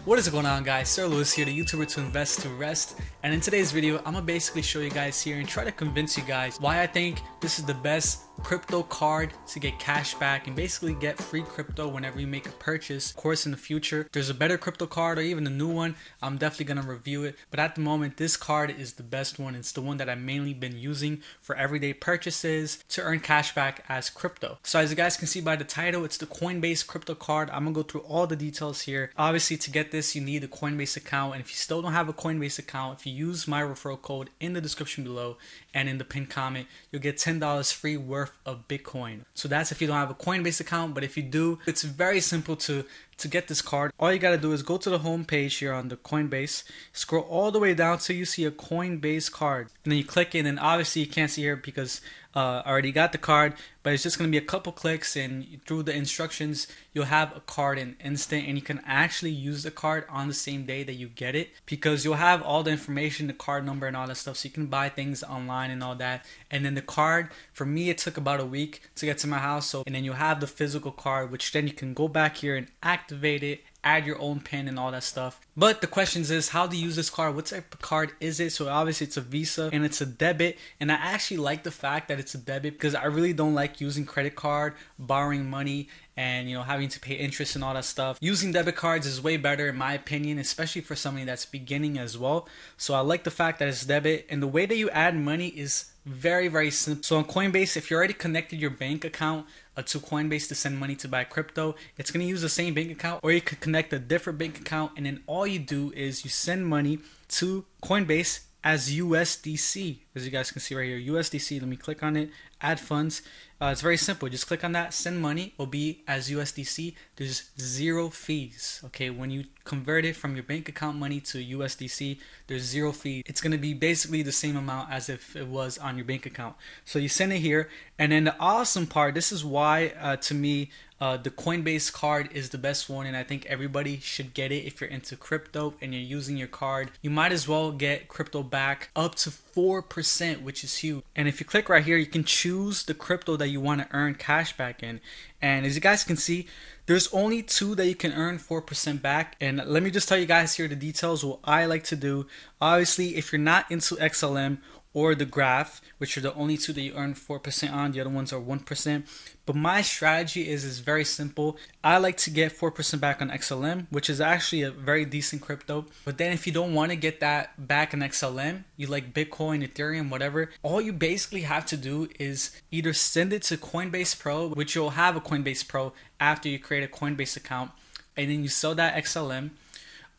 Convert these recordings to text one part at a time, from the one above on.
What is going on, guys? Sir Lewis here, the YouTuber to invest to rest. And in today's video, I'm gonna basically show you guys here and try to convince you guys why I think this is the best crypto card to get cash back and basically get free crypto whenever you make a purchase. Of course, in the future, there's a better crypto card or even a new one. I'm definitely gonna review it. But at the moment, this card is the best one. It's the one that I've mainly been using for everyday purchases to earn cash back as crypto. So as you guys can see by the title, it's the Coinbase crypto card. I'm gonna go through all the details here. Obviously, to get this, you need a Coinbase account. And if you still don't have a Coinbase account, if you use my referral code in the description below and in the pinned comment, you'll get $10 free worth of Bitcoin. So that's if you don't have a Coinbase account. But if you do, it's very simple to get this card. All you gotta do is go to the home page here on the Coinbase, scroll all the way down till you see a Coinbase card, and then you click it. And obviously you can't see here because I already got the card, but it's just gonna be a couple clicks, and through the instructions you'll have a card in instant, and you can actually use the card on the same day that you get it because you'll have all the information, the card number and all that stuff, so you can buy things online and all that. And then the card, for me, it took about a week to get to my house. So, and then you'll have the physical card, which then you can go back here and activate it, add your own pin and all that stuff. But the question is, how to use this card? What type of card is it? So obviously it's a Visa and it's a debit, and I actually like the fact that it's a debit because I really don't like using credit card, borrowing money, and having to pay interest and all that stuff. Using debit cards is way better in my opinion, especially for somebody that's beginning as well. So I like the fact that it's debit, and the way that you add money is very simple. So on Coinbase, if you already connected your bank account to Coinbase to send money to buy crypto, it's going to use the same bank account, or you could connect a different bank account, and then all you do is you send money to Coinbase as USDC. As you guys can see right here, USDC. Let me click on it, add funds. It's very simple. Just click on that, send money, will be as USDC. There's zero fees. Okay, when you convert it from your bank account money to USDC, there's zero fee. It's gonna be basically the same amount as if it was on your bank account. So you send it here, and then the awesome part, this is why to me the Coinbase card is the best one, and I think everybody should get it. If you're into crypto and you're using your card, you might as well get crypto back up to 4%, which is huge. And if you click right here, you can choose the crypto that you want to earn cash back in. And as you guys can see, there's only two that you can earn 4% back. And let me just tell you guys here the details, what I like to do. Obviously, if you're not into XLM or the graph, which are the only two that you earn 4% on, the other ones are 1%. But my strategy is very simple. I like to get 4% back on XLM, which is actually a very decent crypto. But then if you don't want to get that back in XLM, you like Bitcoin, Ethereum, whatever, all you basically have to do is either send it to Coinbase Pro, which you'll have a Coinbase Pro after you create a Coinbase account, and then you sell that XLM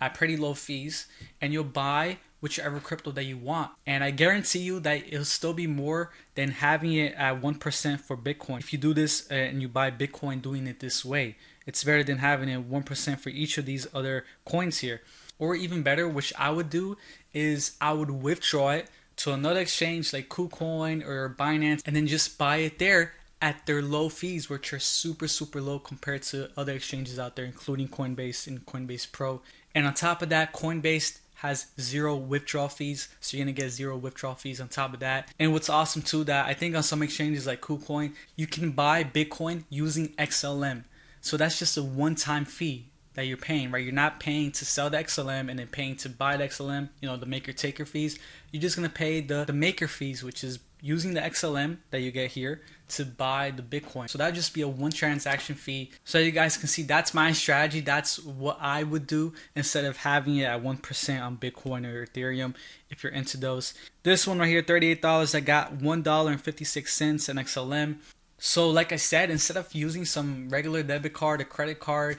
at pretty low fees, and you'll buy whichever crypto that you want. And I guarantee you that it'll still be more than having it at 1% for Bitcoin. If you do this and you buy Bitcoin doing it this way, it's better than having it 1% for each of these other coins here. Or even better, which I would do, is I would withdraw it to another exchange like Kucoin or Binance, and then just buy it there at their low fees, which are super low compared to other exchanges out there, including Coinbase and Coinbase Pro. And on top of that, Coinbase has zero withdrawal fees, so you're gonna get zero withdrawal fees on top of that. And what's awesome too, that I think on some exchanges like Kucoin, you can buy Bitcoin using XLM. So that's just a one-time fee that you're paying, right? You're not paying to sell the XLM and then paying to buy the XLM, the maker taker fees. You're just gonna pay the maker fees, which is using the XLM that you get here to buy the Bitcoin. So that would just be a one transaction fee. So you guys can see, that's my strategy. That's what I would do instead of having it at 1% on Bitcoin or Ethereum if you're into those. This one right here, $38, I got $1.56 in XLM. So like I said, instead of using some regular debit card or credit card,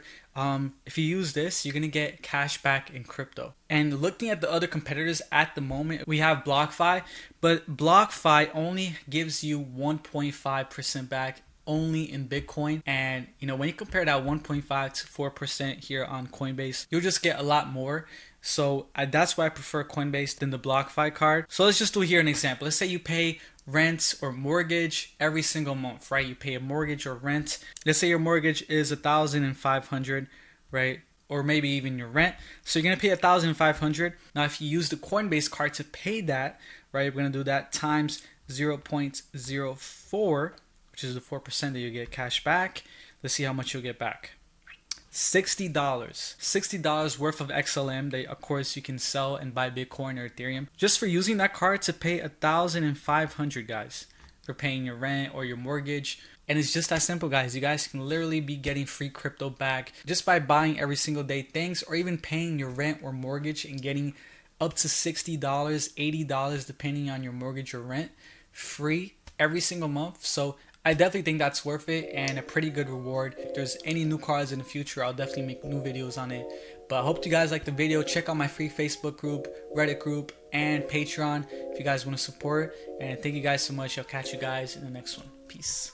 if you use this, you're gonna get cash back in crypto. And looking at the other competitors at the moment, we have BlockFi, but BlockFi only gives you 1.5% back only in Bitcoin. And when you compare that 1.5 to 4% here on Coinbase, you'll just get a lot more. So that's why I prefer Coinbase than the BlockFi card. So let's just do here an example. Let's say you pay rent or mortgage every single month, right? You pay a mortgage or rent. Let's say your mortgage is $1,500, right? Or maybe even your rent. So you're gonna pay $1,500. Now, if you use the Coinbase card to pay that, right, we're gonna do that times 0.04, which is the 4% that you get cash back. Let's see how much you'll get back. $60 worth of XLM that of course you can sell and buy Bitcoin or Ethereum just for using that card to pay $1,500, guys, for paying your rent or your mortgage. And it's just that simple, guys. You guys can literally be getting free crypto back just by buying every single day things, or even paying your rent or mortgage and getting up to $60, $80 depending on your mortgage or rent free every single month. So I definitely think that's worth it and a pretty good reward. If there's any new cards in the future, I'll definitely make new videos on it. But I hope you guys like the video. Check out my free Facebook group, Reddit group, and Patreon if you guys want to support. And thank you guys so much. I'll catch you guys in the next one. Peace.